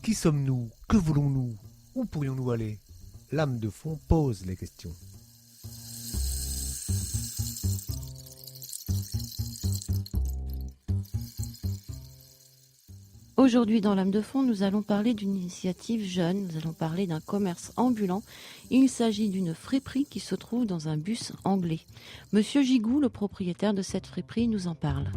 Qui sommes-nous? Que voulons-nous? Où pourrions-nous aller? L'âme de fond pose les questions. Aujourd'hui, dans l'âme de fond, nous allons parler d'une initiative jeune, nous allons parler d'un commerce ambulant. Il s'agit d'une friperie qui se trouve dans un bus anglais. Monsieur Gigou, le propriétaire de cette friperie, nous en parle.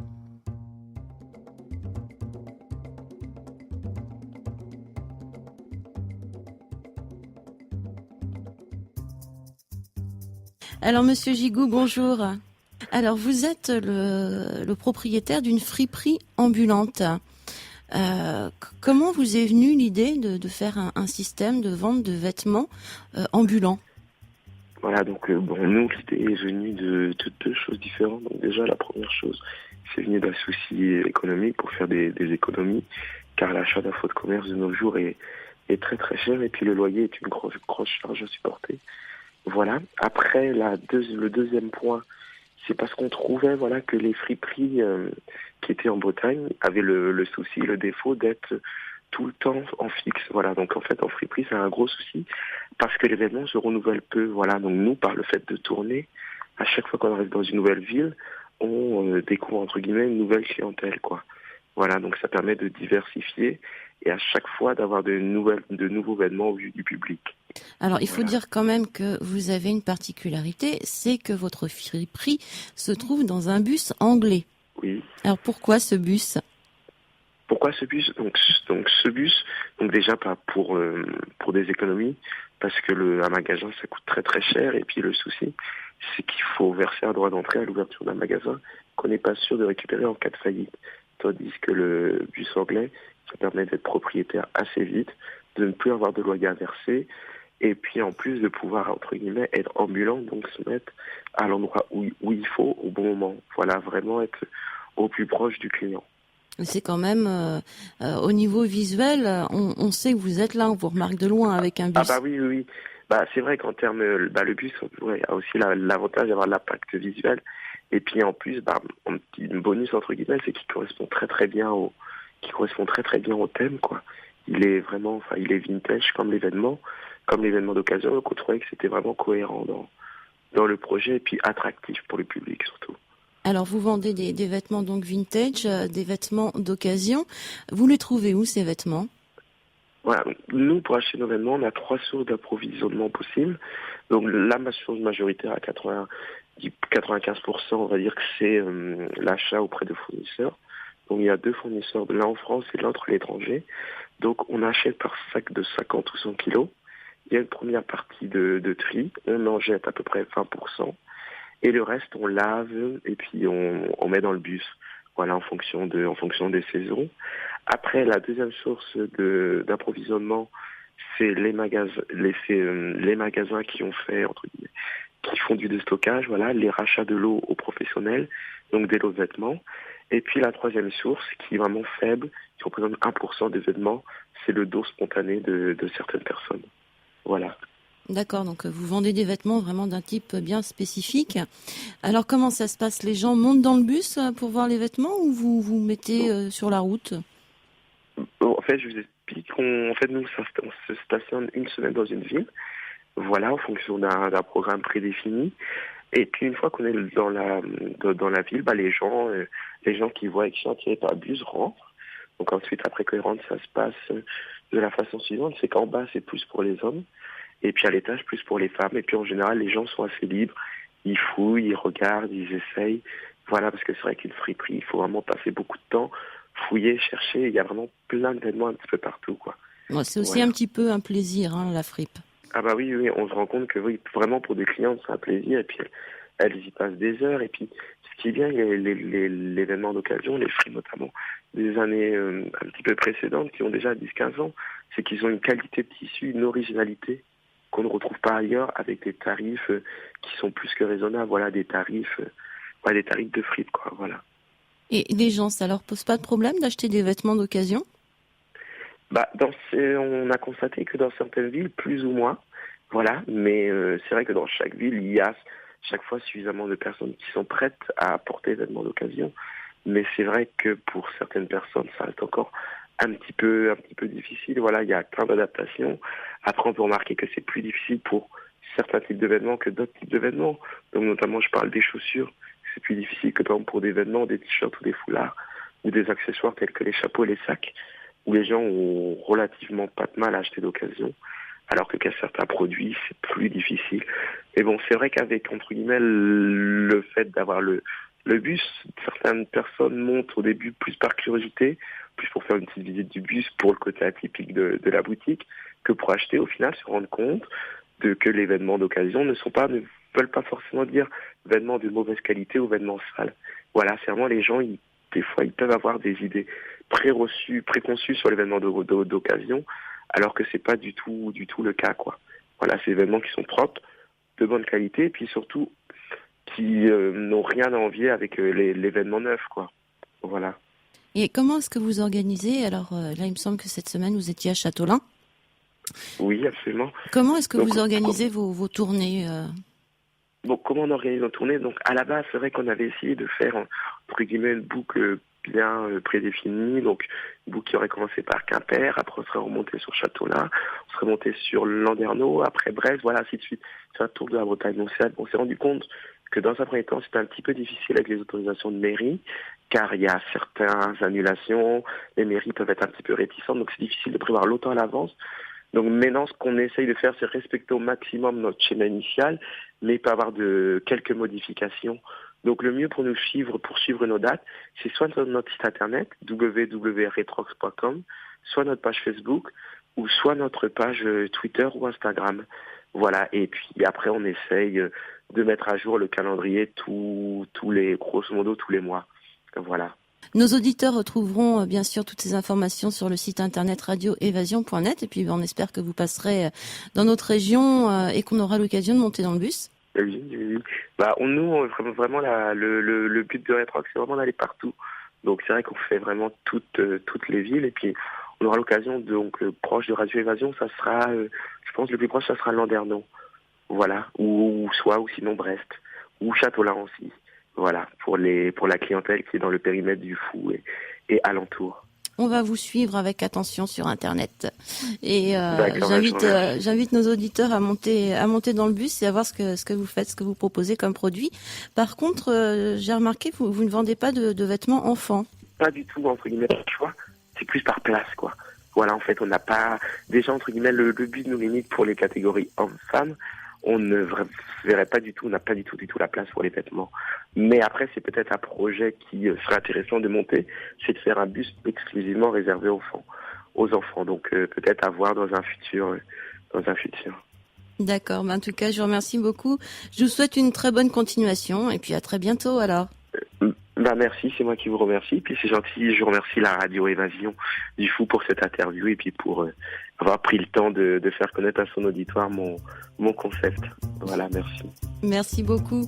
Alors, Monsieur Gigou, bonjour. Alors, vous êtes le propriétaire d'une friperie ambulante. Comment vous est venue l'idée de faire un système de vente de vêtements ambulants? Voilà, donc nous, l'idée est venue de deux choses différentes. Donc déjà, la première chose, c'est venu d'un souci économique pour faire des économies, car l'achat d'un fonds de commerce de nos jours est très très cher, et puis le loyer est une grosse charge à supporter. Voilà. Après, le deuxième point, c'est parce qu'on trouvait que les friperies qui étaient en Bretagne avaient le souci, le défaut d'être tout le temps en fixe. Voilà, donc en fait en friperie c'est un gros souci parce que les vêtements se renouvellent peu. Voilà, donc nous par le fait de tourner, à chaque fois qu'on arrive dans une nouvelle ville, on découvre entre guillemets une nouvelle clientèle, quoi. Voilà, donc ça permet de diversifier et à chaque fois d'avoir de nouveaux vêtements au vu du public. Alors, il faut dire quand même que vous avez une particularité, c'est que votre friperie se trouve dans un bus anglais. Oui. Alors, pourquoi ce bus? Pourquoi ce bus? Donc ce bus, donc déjà pas pour des économies, parce que un magasin ça coûte très très cher, et puis le souci c'est qu'il faut verser un droit d'entrée à l'ouverture d'un magasin qu'on n'est pas sûr de récupérer en cas de faillite. Tandis que le bus anglais, ça permet d'être propriétaire assez vite, de ne plus avoir de loyer à verser, et puis en plus de pouvoir entre guillemets être ambulant, donc se mettre à l'endroit où il faut au bon moment. Voilà, vraiment être au plus proche du client. C'est quand même, au niveau visuel, on sait que vous êtes là, on vous remarque de loin avec un bus. Ah bah oui. Bah c'est vrai qu'en termes, le bus a aussi l'avantage d'avoir l'impact visuel. Et puis en plus, un petit bonus entre guillemets, c'est qu'il correspond très très bien au thème, quoi. Il est vraiment, il est vintage comme l'événement d'occasion. Donc on trouvait que c'était vraiment cohérent dans le projet et puis attractif pour le public surtout. Alors, vous vendez des vêtements donc vintage, des vêtements d'occasion. Vous les trouvez où, ces vêtements? Voilà, nous, pour acheter nos vêtements, on a 3 sources d'approvisionnement possibles. Donc, la source majoritaire à 95%, on va dire que c'est l'achat auprès de fournisseurs. Donc, il y a 2 fournisseurs, l'un en France et l'autre à l'étranger. Donc, on achète par sac de 50 ou 100 kilos. Il y a une première partie de tri. On en jette à peu près 20%. Et le reste, on lave et puis on met dans le bus. Voilà, en fonction des saisons. Après, la deuxième source d'approvisionnement, c'est les magasins qui ont fait, entre guillemets, qui font du déstockage, voilà, les rachats de lots aux professionnels, donc des lots de vêtements. Et puis la troisième source, qui est vraiment faible, qui représente 1% des vêtements, c'est le don spontané de certaines personnes. Voilà. D'accord, donc vous vendez des vêtements vraiment d'un type bien spécifique. Alors comment ça se passe? Les gens montent dans le bus pour voir les vêtements ou vous vous mettez sur la route? En fait, je vous explique. Nous, on se stationne une semaine dans une ville, voilà, en fonction d'un programme prédéfini. Et puis une fois qu'on est dans la ville, les gens qui voient que chantier par bus rentrent. Donc ensuite, après qu'ils rentrent, ça se passe de la façon suivante, c'est qu'en bas, c'est plus pour les hommes. Et puis à l'étage, plus pour les femmes. Et puis en général, les gens sont assez libres. Ils fouillent, ils regardent, ils essayent. Voilà, parce que c'est vrai qu'une friperie, il faut vraiment passer beaucoup de temps, fouiller, chercher. Il y a vraiment plein d'événements un petit peu partout, quoi. Ouais, c'est aussi un petit peu un plaisir, la fripe. Ah bah oui, on se rend compte que oui, vraiment pour des clients, c'est un plaisir. Et puis elles y passent des heures. Et puis ce qui est bien, il y a l'événement d'occasion, les fripes notamment, des années un petit peu précédentes, qui ont déjà 10-15 ans, c'est qu'ils ont une qualité de tissu, une originalité qu'on ne retrouve pas ailleurs, avec des tarifs qui sont plus que raisonnables. Voilà, des tarifs de fripe, quoi. Voilà. Et les gens, ça leur pose pas de problème d'acheter des vêtements d'occasion? On a constaté que dans certaines villes, plus ou moins, voilà. Mais c'est vrai que dans chaque ville, il y a chaque fois suffisamment de personnes qui sont prêtes à apporter des vêtements d'occasion. Mais c'est vrai que pour certaines personnes, ça reste encore un petit peu difficile. Voilà, il y a plein d'adaptations. Après, on peut remarquer que c'est plus difficile pour certains types de vêtements que d'autres types de vêtements. Donc, notamment, je parle des chaussures. C'est plus difficile que par exemple, pour des vêtements, des t-shirts ou des foulards ou des accessoires tels que les chapeaux et les sacs, où les gens ont relativement pas de mal à acheter d'occasion, alors que certains produits, c'est plus difficile. Mais bon, c'est vrai qu'avec, entre guillemets, le fait d'avoir le bus, certaines personnes montent au début plus par curiosité, plus pour faire une petite visite du bus, pour le côté atypique de la boutique, que pour acheter, au final, se rendre compte que les vêtements d'occasion ne veulent pas forcément dire vêtements de mauvaise qualité ou vêtements sales. Voilà, c'est vraiment les gens, des fois, ils peuvent avoir des idées préconçues sur les vêtements d'occasion, alors que c'est pas du tout le cas, quoi. Voilà, c'est des vêtements qui sont propres, de bonne qualité, et puis surtout qui n'ont rien à envier avec les vêtements neufs, quoi. Voilà. Et comment est-ce que vous organisez? Alors là, il me semble que cette semaine, vous étiez à Châteaulin. Oui, absolument. Comment est-ce que vous organisez vos tournées Bon, comment on organise nos tournées? Donc, à la base, c'est vrai qu'on avait essayé de faire, entre guillemets, une boucle bien prédéfinie. Donc, une boucle qui aurait commencé par Quimper, après on serait remonté sur Châteaulin, on serait monté sur Landerneau, après Brest, voilà, ainsi de suite. C'est un tour de la Bretagne. Donc, on s'est rendu compte que dans un premier temps, c'était un petit peu difficile avec les autorisations de mairie, car il y a certaines annulations, les mairies peuvent être un petit peu réticentes, donc c'est difficile de prévoir longtemps à l'avance. Donc maintenant, ce qu'on essaye de faire, c'est respecter au maximum notre schéma initial, mais pas avoir de quelques modifications. Donc le mieux pour nous suivre, pour suivre nos dates, c'est soit notre site internet, www.retrox.com, soit notre page Facebook, ou soit notre page Twitter ou Instagram. Voilà, et puis après, on essaye de mettre à jour le calendrier grosso modo, tous les mois. Voilà. Nos auditeurs retrouveront bien sûr toutes ces informations sur le site internet radioévasion.net et puis on espère que vous passerez dans notre région et qu'on aura l'occasion de monter dans le bus. Oui. Nous, vraiment le but de Retrox, c'est vraiment d'aller partout. Donc c'est vrai qu'on fait vraiment toutes les villes et puis on aura l'occasion, donc proche de Radio Évasion, ça sera, je pense le plus proche, ça sera Landerneau. Voilà, ou sinon Brest, ou Châteaulin aussi. Voilà, pour la clientèle qui est dans le périmètre du Fou et alentour. On va vous suivre avec attention sur Internet. Et j'invite nos auditeurs à monter dans le bus et à voir ce que vous faites, ce que vous proposez comme produit. Par contre, j'ai remarqué que vous ne vendez pas de vêtements enfants. Pas du tout, entre guillemets, tu vois. C'est plus par place, quoi. Voilà, en fait, on n'a pas... Déjà, entre guillemets, le but nous limite pour les catégories hommes-femmes. On ne verrait pas du tout, on n'a pas du tout la place pour les vêtements. Mais après, c'est peut-être un projet qui serait intéressant de monter, c'est de faire un bus exclusivement réservé aux enfants. Donc peut-être à voir dans un futur. D'accord, en tout cas, je vous remercie beaucoup. Je vous souhaite une très bonne continuation et puis à très bientôt alors. Merci, c'est moi qui vous remercie. Puis c'est gentil, je remercie la radio Évasion du Fou pour cette interview et puis pour avoir pris le temps de faire connaître à son auditoire mon concept. Voilà, merci. Merci beaucoup.